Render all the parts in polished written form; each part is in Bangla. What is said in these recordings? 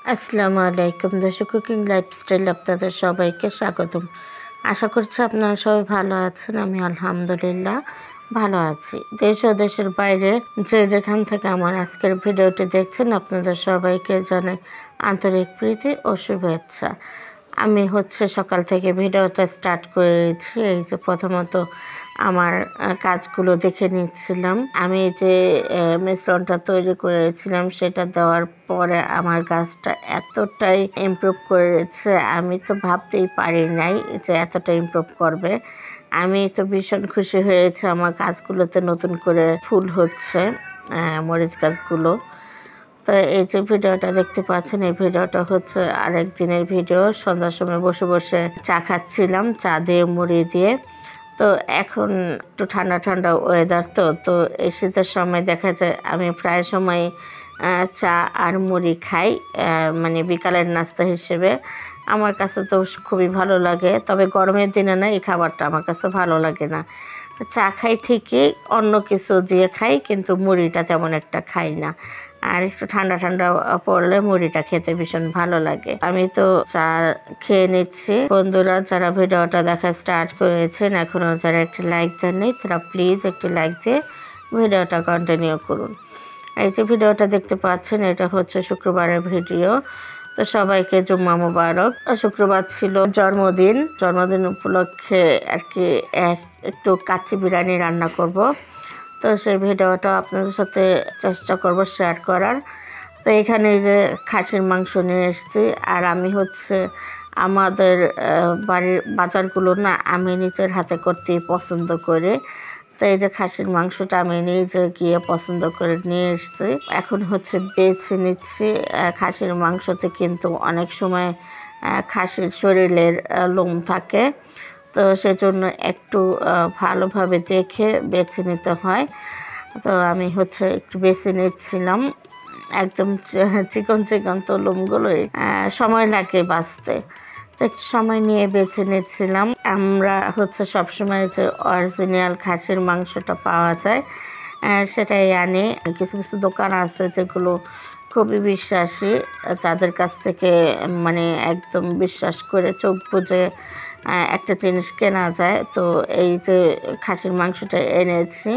আসসালামু আলাইকুম দর্শক, কুকিং লাইফস্টাইল আপনাদের সবাইকে স্বাগতম। আশা করছি আপনারা সবাই ভালো আছেন। আমি আলহামদুলিল্লাহ ভালো আছি। দেশ ও দেশের বাইরে যে যেখান থেকে আমার আজকের ভিডিওটি দেখছেন, আপনাদের সবাইকে জানাই আন্তরিক প্রীতি ও শুভেচ্ছা। আমি সকাল থেকে ভিডিওটা স্টার্ট করেছি। এই যে প্রথমত আমার কাজগুলো দেখে নিচ্ছিলাম। আমি যে মিশ্রণটা তৈরি করেছিলাম সেটা দেওয়ার পরে আমার গাছটা এতটাই ইমপ্রুভ করেছে, আমি তো ভাবতেই পারি নাই যে এতটা ইমপ্রুভ করবে। আমি তো ভীষণ খুশি হয়েছে, আমার গাছগুলোতে নতুন করে ফুল হচ্ছে, মরিচ গাছগুলো। তো এই যে ভিডিওটা দেখতে পাচ্ছেন, এই ভিডিওটা আরেক দিনের ভিডিও। সন্ধ্যার সময় বসে বসে চা খাচ্ছিলাম, চা দিয়ে মুড়ি দিয়ে। তো এখন একটু ঠান্ডা ঠান্ডা ওয়েদার, তো এই শীতের সময় দেখা যায় আমি প্রায় সময় চা আর মুড়ি খাই, মানে বিকালের নাস্তা হিসেবে। আমার কাছে তো খুবই ভালো লাগে, তবে গরমের দিনে না, এই খাবারটা আমার কাছে ভালো লাগে না। চা খাই ঠিকই, অন্য কিছু দিয়ে খাই, কিন্তু মুড়িটা তেমন একটা খাই না। আর একটু ঠান্ডা ঠান্ডা পড়লে মুড়িটা খেতে ভীষণ ভালো লাগে। আমি তো চা খেয়ে নিচ্ছি। বন্ধুরা যারা ভিডিওটা দেখা স্টার্ট করেছেন, এখনো যারা একটি লাইক দেননি, তারা প্লিজ একটি লাইক দিয়ে ভিডিওটা কন্টিনিউ করুন। এই যে ভিডিওটা দেখতে পাচ্ছেন, এটা শুক্রবারের ভিডিও। তো সবাইকে জুম্মা মুবারক। শুক্রবার ছিল জন্মদিন উপলক্ষে আর কি একটু কাচ্চি বিরিয়ানি রান্না করব। তো সেই ভিডিওটা আপনাদের সাথে চেষ্টা করব শেয়ার করার। তো এখানে যে খাসির মাংস নিয়ে এসেছি, আর আমি আমাদের বাড়ির বাজারগুলো না আমি নিজের হাতে করতেই পছন্দ করি। তো এই যে খাসির মাংসটা আমি নিজে গিয়ে পছন্দ করে নিয়ে এসেছি। এখন বেছে নিচ্ছি। খাসির মাংসতে কিন্তু অনেক সময় খাসির শরীরের লোম থাকে, তো সেজন্য একটু ভালোভাবে দেখে বেছে নিতে হয়। তো আমি একটু বেছে নিচ্ছিলাম, একদম চিকন চিকন, তো লোমগুলোই সময় লাগে বাছতে। তো একটু সময় নিয়ে বেছে নিচ্ছিলাম। আমরা সবসময় যে অরিজিনাল খাসির মাংসটা পাওয়া যায় সেটাই আনি। কিছু কিছু দোকান আছে যেগুলো খুবই বিশ্বাসী, যাদের কাছ থেকে মানে একদম বিশ্বাস করে চোখ বুজে একটা জিনিস কেনা যায়। তো এই যে খাসির মাংসটা এনেছি,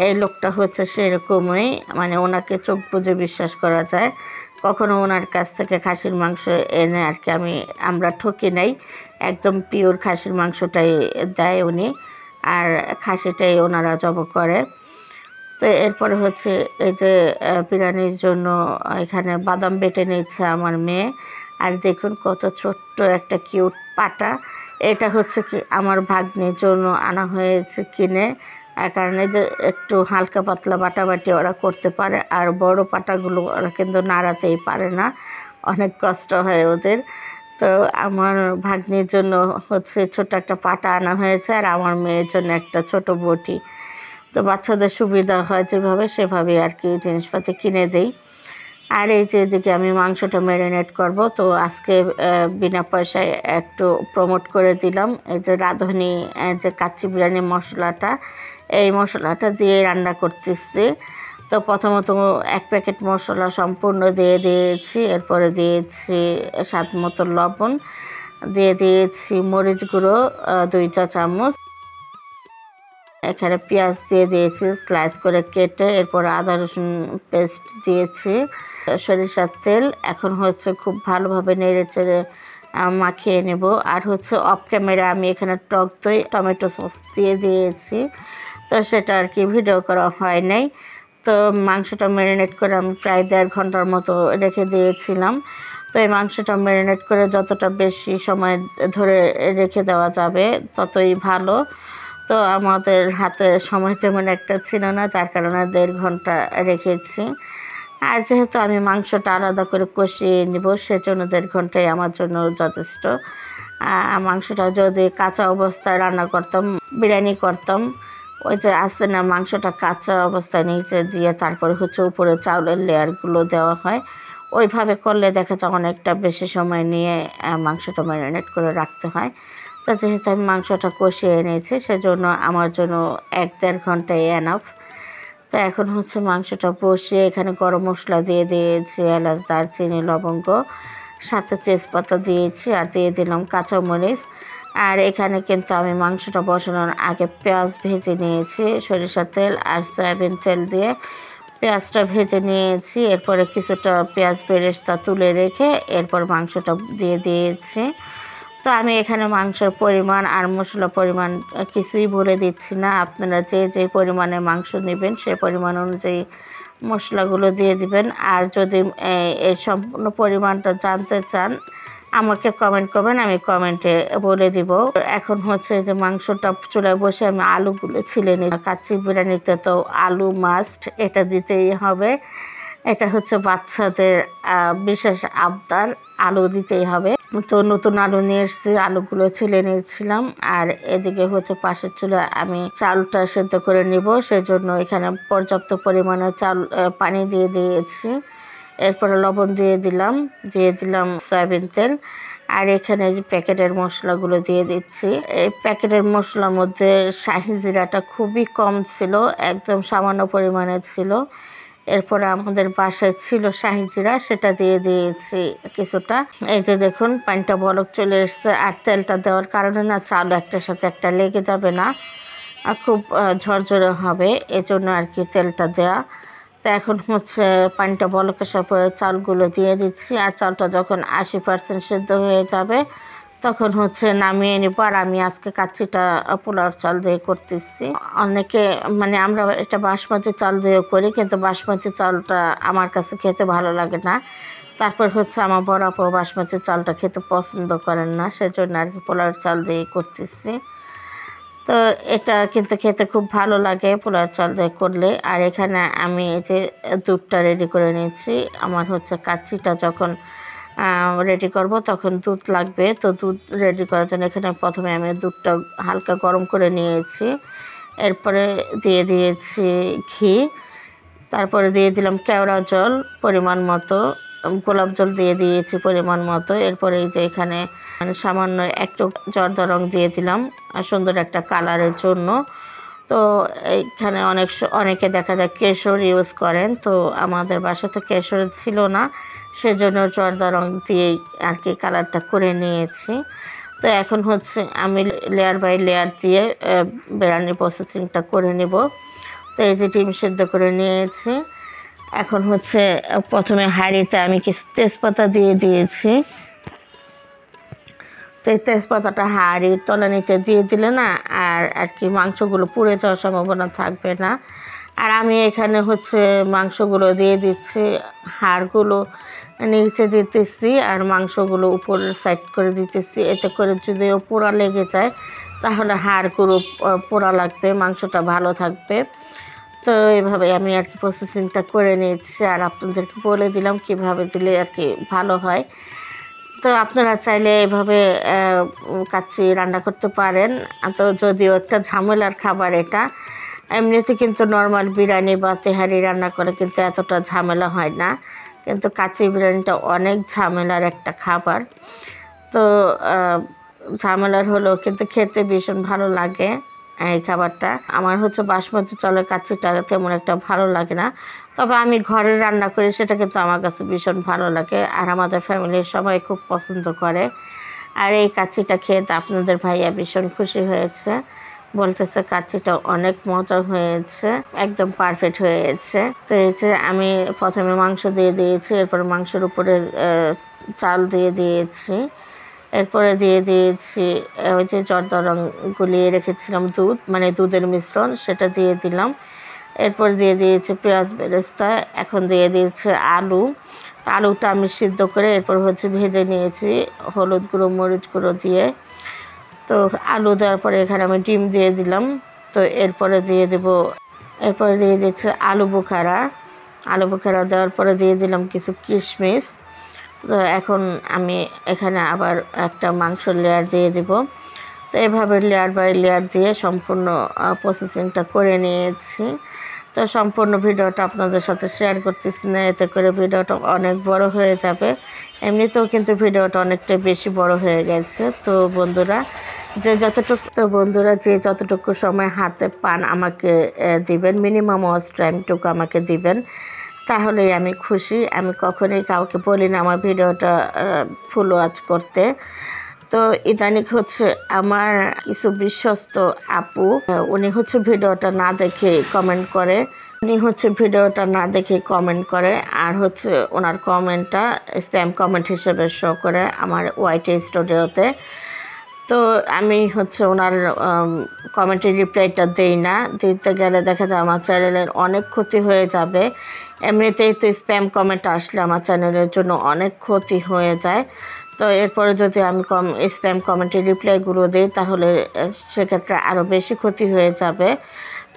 এই লোকটা সেরকমই, মানে ওনাকে চোখ বুজে বিশ্বাস করা যায়। কখনো ওনার কাছ থেকে খাসির মাংস এনে আর কি আমরা ঠকি নাই, একদম পিওর খাসির মাংসটাই দেয় উনি, আর খাসিটাই ওনারা জব করে। তো এরপরে এই যে বিরিয়ানির জন্য এখানে বাদাম বেটে নিচ্ছে আমার মেয়ে। আর দেখুন কত ছোট্ট একটা কিউট পাটা, এটা কি আমার ভাগ্নির জন্য আনা হয়েছে কিনে, কারণ এই যে একটু হালকা পাতলা বাটাবাটি ওরা করতে পারে, আর বড় পাটাগুলো ওরা কিন্তু নাড়াতেই পারে না, অনেক কষ্ট হয় ওদের। তো আমার ভাগ্নির জন্য ছোট একটা পাটা আনা হয়েছে, আর আমার মেয়ের জন্য একটা ছোট বটি। তো বাচ্চাদের সুবিধা হয় যেভাবে, সেভাবে আর কি জিনিসপাতি কিনে দেই। আর এই যে এদিকে আমি মাংসটা ম্যারিনেট করব। তো আজকে বিনা পয়সায় একটু প্রমোট করে দিলাম। এই যে রাঁধুনি যে কাচ্চি বিরিয়ানি মশলাটা, এই মশলাটা দিয়ে রান্না করতেছি। তো প্রথমত এক প্যাকেট মশলা সম্পূর্ণ দিয়ে দিয়েছি, এরপরে দিয়েছি স্বাদ মতো লবণ, দিয়ে দিয়েছি মরিচ গুঁড়ো 2 চা চামচ, এখানে পেঁয়াজ দিয়ে দিয়েছি স্লাইস করে কেটে, এরপর আদা রসুন পেস্ট দিয়েছি, সরিষার তেল। এখন খুব ভালোভাবে নেড়ে চেড়ে মাখিয়ে নেব। আর অফ ক্যামেরা আমি এখানে টক দই টমেটো সস দিয়ে দিয়েছি, তো সেটা আর কি ভিডিও করা হয় নাই। তো মাংসটা ম্যারিনেট করে আমি প্রায় 1.5 ঘন্টার মতো রেখে দিয়েছিলাম। তো এই মাংসটা ম্যারিনেট করে যতটা বেশি সময় ধরে রেখে দেওয়া যাবে ততই ভালো। তো আমাদের হাতে সময় তেমন একটা ছিল না, যার কারণে 1.5 ঘন্টা রেখেছি। আর যেহেতু আমি মাংসটা আলাদা করে কষিয়ে নিব, সেজন্য 1.5 ঘন্টাই আমার জন্য যথেষ্ট। মাংসটা যদি কাঁচা অবস্থায় রান্না করতাম, বিরিয়ানি করতাম, ওই যে আছে না, মাংসটা কাঁচা অবস্থায় নিচে দিয়ে তারপরে উপরে চাউলের লেয়ারগুলো দেওয়া হয়, ওইভাবে করলে দেখা যায় অনেকটা বেশি সময় নিয়ে মাংসটা ম্যারিনেট করে রাখতে হয়। তো যেহেতু আমি মাংসটা কষিয়ে এনেছি, সেজন্য আমার জন্য 1-1.5 ঘন্টাই এনাফ। তো এখন হচ্ছে মাংসটা বসিয়ে এখানে গরম মশলা দিয়ে দিয়েছি, এলাচ, দারচিনি, লবঙ্গ, সাথে তেজপাতা দিয়েছি আর দিয়ে দিলাম কাঁচামরিচ। আর এখানে কিন্তু আমি মাংসটা বসানোর আগে পেঁয়াজ ভেজে নিয়েছি, সরিষার তেল আর সয়াবিন তেল দিয়ে পেঁয়াজটা ভেজে নিয়েছি। এরপরে কিছুটা পেঁয়াজ বেরেস্তা তুলে রেখে এরপর মাংসটা দিয়ে দিয়েছি। তো আমি এখানে মাংসের পরিমাণ আর মশলা পরিমাণ কিছুই বলে দিচ্ছি না, আপনারা যে যে পরিমাণে মাংস নেবেন সেই পরিমাণ অনুযায়ী মশলাগুলো দিয়ে দিবেন। আর যদি এই সম্পূর্ণ পরিমাণটা জানতে চান আমাকে কমেন্ট করবেন, আমি কমেন্টে বলে দিব। এখন হচ্ছে যে মাংসটা চুলায় বসে আমি আলুগুলো ছিলে নিই। কাচ্চি বিরিয়ানিতে তো আলু মাস্ট, এটা দিতেই হবে। এটা হচ্ছে বাচ্চাদের বিশেষ আবদার, আলু দিতেই হবে। তো নতুন আলু নিয়ে এসেছি, আলুগুলো ছিলে নিয়েছিলাম। আর এদিকে হচ্ছে পাশের চুলায় আমি চালটা সেদ্ধ করে নিব, সেজন্য এখানে পর্যাপ্ত পরিমাণে পানি দিয়ে দিয়েছি। এরপরে লবণ দিয়ে দিলাম সয়াবিন তেল। আর এখানে যে প্যাকেটের মশলাগুলো দিয়ে দিচ্ছি। এই প্যাকেটের মশলার মধ্যে শাহি জিরাটা খুবই কম ছিল, একদম সামান্য পরিমাণে ছিল। এরপরে আমাদের বাসায় ছিল শাহি জিরা, সেটা দিয়ে দিয়েছি কিছুটা। এই যে দেখুন পানিটা বলক চলে এসছে। আর তেলটা দেওয়ার কারণে না চাল একটার সাথে একটা লেগে যাবে না, আর খুব ঝরঝরে হবে, এজন্য আর কি তেলটা দেয়া। তো এখন হচ্ছে পানিটা বলক আসার পরে চালগুলো দিয়ে দিচ্ছি। আর চালটা যখন 80% সেদ্ধ হয়ে যাবে তখন হচ্ছে নামিয়ে নিব। আর আমি আজকে কাচ্চিটা পোলাওর চাল দিয়ে করতেছি। অনেকে মানে আমরা এটা বাসমতি চাল দিয়েও করি, কিন্তু বাসমতি চালটা আমার কাছে খেতে ভালো লাগে না। তারপর হচ্ছে আমার বড় আপু বাসমতি চালটা খেতে পছন্দ করেন না, সেজন্য আর কি পোলাওর চাল দিয়ে করতেছি। তো এটা কিন্তু খেতে খুব ভালো লাগে পোলাওর চাল দিয়ে করলে। আর এখানে আমি এই যে দুধটা রেডি করে নিয়েছি। আমার হচ্ছে কাচ্চিটা যখন রেডি করব তখন দুধ লাগবে। তো দুধ রেডি করার জন্য এখানে প্রথমে আমি দুধটা হালকা গরম করে নিয়েছি। এরপরে দিয়ে দিয়েছি ঘি, তারপরে দিয়ে দিলাম কেওড়া জল পরিমাণ মতো, গোলাপ জল দিয়ে দিয়েছি পরিমাণ মতো। এরপরে এই যে এখানে মানে সামান্য একটু জর্দা রং দিয়ে দিলাম সুন্দর একটা কালারের জন্য। তো এইখানে অনেকে দেখা যায় কেশর ইউজ করেন, তো আমাদের বাসাতে কেশর ছিল না, সেজন্য জর্দা রং দিয়েই আর কি কালারটা করে নিয়েছি। তো এখন হচ্ছে আমি লেয়ার বাই লেয়ার দিয়ে বিরিয়ানি প্রসেসিংটা করে নেব। তো এই যে ডিম সেদ্ধ করে নিয়েছি। এখন হচ্ছে প্রথমে হাঁড়িতে আমি কিছু তেজপাতা দিয়ে দিয়েছি। তো এই তেজপাতাটা হাঁড়ির তলানিতে দিয়ে দিলে না আর কি মাংসগুলো পুড়ে যাওয়ার সম্ভাবনা থাকবে না। আর আমি এখানে হচ্ছে মাংসগুলো দিয়ে দিচ্ছি, হাড়গুলো নিচে দিতেছি আর মাংসগুলো উপরের সাইড করে দিতেছি। এতে করে যদিও পোড়া লেগে যায় তাহলে হাড়গুলো পোড়া লাগবে, মাংসটা ভালো থাকবে। তো এইভাবে আমি আর কি প্রসেসিংটা করে নিচ্ছি আর আপনাদেরকে বলে দিলাম কিভাবে দিলে আর কি ভালো হয়। তো আপনারা চাইলে এভাবে কাচ্চি রান্না করতে পারেন। তো যদিও একটা ঝামেলার খাবার এটা, এমনিতে কিন্তু নর্মাল বিরিয়ানি বা তেহারি রান্না করে কিন্তু এতটা ঝামেলা হয় না, কিন্তু কাচ্চি বিরিয়ানিটা অনেক ঝামেলার একটা খাবার। তো ঝামেলার হলেও কিন্তু খেতে ভীষণ ভালো লাগে এই খাবারটা। আমার হচ্ছে বাসমতি চালের কাচ্চিটা তেমন একটা ভালো লাগে না, তবে আমি ঘরে রান্না করি সেটা কিন্তু আমার কাছে ভীষণ ভালো লাগে আর আমাদের ফ্যামিলির সবাই খুব পছন্দ করে। আর এই কাচ্চিটা খেয়ে আপনাদের ভাইয়া ভীষণ খুশি হয়েছে, বলতেছে কাচ্চিটা অনেক মজা হয়েছে, একদম পারফেক্ট হয়েছে। তো এই যে আমি প্রথমে মাংস দিয়ে দিয়েছি, এরপর মাংসের উপরে চাল দিয়ে দিয়েছি, এরপরে দিয়ে দিয়েছি ওই যে জর্দা রং গুলিয়ে রেখেছিলাম দুধ, মানে দুধের মিশ্রণ, সেটা দিয়ে দিলাম। এরপর দিয়ে দিয়েছি পেঁয়াজ বেরেস্তা, এখন দিয়ে দিয়েছি আলু। আলুটা আমি সিদ্ধ করে এরপর হচ্ছে ভেজে নিয়েছি হলুদ গুঁড়ো মরিচ গুঁড়ো দিয়ে। তো আলু দেওয়ার পরে এখানে আমি ডিম দিয়ে দিলাম। তো এরপরে দিয়ে দিচ্ছি আলু বোখারা দেওয়ার পরে দিয়ে দিলাম কিছু কিশমিশ। তো এখন আমি এখানে আবার একটা মাংসর লেয়ার দিয়ে দিব। তো এভাবে লেয়ার বাই লেয়ার দিয়ে সম্পূর্ণ প্রসেসিংটা করে নিয়েছি। তো সম্পূর্ণ ভিডিওটা আপনাদের সাথে শেয়ার করতেছি না, এতে করে ভিডিওটা অনেক বড় হয়ে যাবে। এমনিতেও কিন্তু ভিডিওটা অনেকটা বেশি বড় হয়ে গেছে। তো বন্ধুরা যে যতটুকু, তো বন্ধুরা যে যতটুকু সময় হাতে পান আমাকে দিবেন, মিনিমাম ওয়াচ টাইমটুকু আমাকে দিবেন, তাহলেই আমি খুশি। আমি কখনোই কাউকে বলি না আমার ভিডিওটা ফুল ওয়াচ করতে। তো ইদানিং হচ্ছে আমার কিছু বিশ্বস্ত আপু, উনি হচ্ছে ভিডিওটা না দেখে কমেন্ট করে, আর হচ্ছে ওনার কমেন্টটা স্প্যাম কমেন্ট হিসেবে শো করে আমার ওয়াইটি স্টুডিওতে। তো আমি হচ্ছে ওনার কমেন্টের রিপ্লাইটা দেই না, দিতে গেলে দেখা যায় আমার চ্যানেলের অনেক ক্ষতি হয়ে যাবে। এমনিতেই তো স্প্যাম কমেন্ট আসলে আমার চ্যানেলের জন্য অনেক ক্ষতি হয়ে যায়। তো এরপরে যদি আমি স্প্যাম কমেন্টের রিপ্লাইগুলো দিই তাহলে সেক্ষেত্রে আরও বেশি ক্ষতি হয়ে যাবে।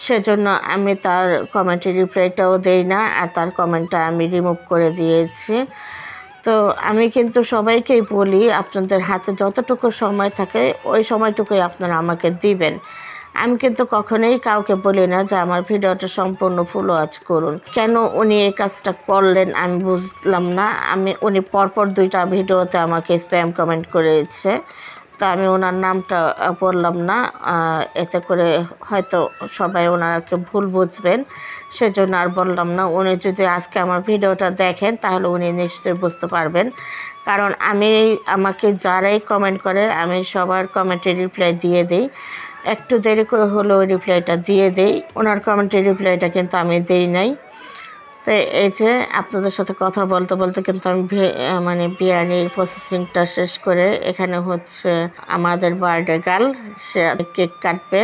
সেজন্য আমি তার কমেন্টের রিপ্লাইটাও দেই না, আর তার কমেন্টটা আমি রিমুভ করে দিয়েছি। তো আমি কিন্তু সবাইকেই বলি আপনাদের হাতে যতটুকু সময় থাকে ওই সময়টুকুই আপনারা আমাকে দিবেন। আমি কিন্তু কখনোই কাউকে বলি না যে আমার ভিডিওটা সম্পূর্ণ ফুল ওয়াচ করুন। কেন উনি এই কাজটা করলেন আমি বুঝলাম না। উনি পরপর 2টা ভিডিওতে আমাকে স্প্যাম কমেন্ট করেছে, তো আমি ওনার নামটা বললাম না, এতে করে হয়তো সবাই ওনাকে ভুল বুঝবেন, সেজন্য আর বললাম না। উনি যদি আজকে আমার ভিডিওটা দেখেন তাহলে উনি নিশ্চয়ই বুঝতে পারবেন, কারণ আমাকে যারাই কমেন্ট করে আমি সবার কমেন্টের রিপ্লাই দিয়ে দিই। একটু দেরি করে হলেও রিপ্লাইটা দিয়ে দিই, ওনার কমেন্টের রিপ্লাইটা কিন্তু আমি দিই নাই। তো এই যে আপনাদের সাথে কথা বলতে বলতে কিন্তু আমি মানে বিরিয়ানির প্রসেসিংটা শেষ করে, এখানে হচ্ছে আমাদের বার্থডে গার্ল, সে কেক কাটবে।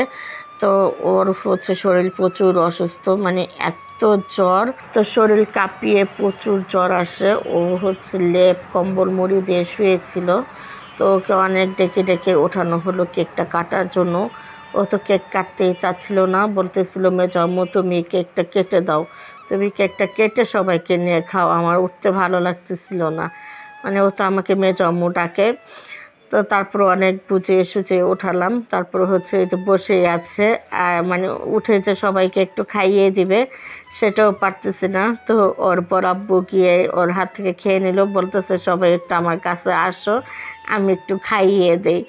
তো ওর হচ্ছে শরীর প্রচুর অসুস্থ, মানে এত জ্বর, তো শরীর কাঁপিয়ে প্রচুর জ্বর আসে। ও হচ্ছে লেপ কম্বল মুড়ি দিয়ে শুয়েছিল। তো ওকে অনেক ডেকে ডেকে ওঠানো হলো কেকটা কাটার জন্য। ও তো কেক কাটতেই চাচ্ছিল না, বলতেছিল মেজো আম্মু তুমি কেকটা কেটে দাও, তুমি কেকটা কেটে সবাইকে নিয়ে খাও, আমার উঠতে ভালো লাগতেছিল না। মানে ও তো আমাকে মেজো আম্মু ডাকে। তো তারপর অনেক বুঝিয়ে সুঝিয়ে উঠালাম, তারপর হচ্ছে এই যে বসেই আছে, আর মানে উঠে যে সবাইকে একটু খাইয়ে দিবে সেটাও পারতেছে না। তো ওর বড় আব্বু গিয়ে ওর হাত থেকে খেয়ে নিল, বলতেছে সবাই একটু আমার কাছে আসো আমি একটু খাইয়ে দেই।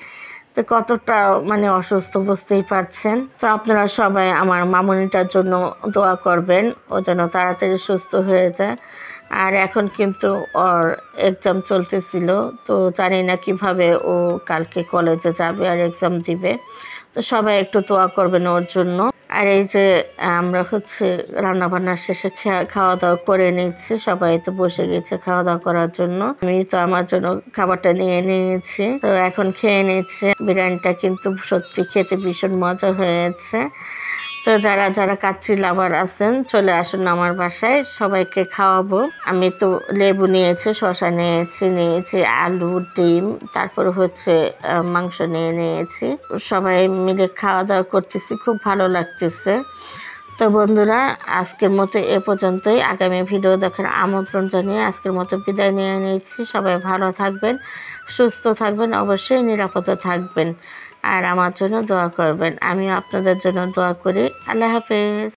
তো কতটা মানে অসুস্থ বুঝতেই পারছেন। তো আপনারা সবাই আমার মামুনিটার জন্য দোয়া করবেন, ও যেন তাড়াতাড়ি সুস্থ হয়ে যায়। আর এখন কিন্তু ওর এক্সাম চলতেছিল, তো জানি না কিভাবে ও কালকে কলেজে যাবে আর এক্সাম দিবে। তো সবাই একটু দোয়া করবেন ওর জন্য। আর এই যে আমরা হচ্ছে রান্নাবান্না শেষে খাওয়া দাওয়া করে নিচ্ছি, সবাই তো বসে গেছে খাওয়া দাওয়া করার জন্য। আমি তো আমার জন্য খাবারটা নিয়ে নিয়েছি, তো এখন খেয়ে নিচ্ছে। বিরিয়ানিটা কিন্তু সত্যি খেতে ভীষণ মজা হয়েছে। তো যারা যারা কাচ্চি লাভার আছেন চলে আসুন আমার বাসায়, সবাইকে খাওয়াবো। আমি তো লেবু নিয়েছি, শসা নিয়েছি আলু, ডিম, তারপর হচ্ছে মাংস নিয়েছি। সবাই মিলে খাওয়া দাওয়া করতেছি, খুব ভালো লাগতেছে। তো বন্ধুরা আজকের মতো এ পর্যন্তই। আগামী ভিডিও দেখার আমন্ত্রণ জানিয়ে আজকের মতো বিদায় নিয়ে নিয়েছি। সবাই ভালো থাকবেন, সুস্থ থাকবেন, অবশ্যই নিরাপদে থাকবেন, আর আমার জন্য দোয়া করবেন। আমিও আপনাদের জন্য দোয়া করি। আল্লাহ হাফেজ।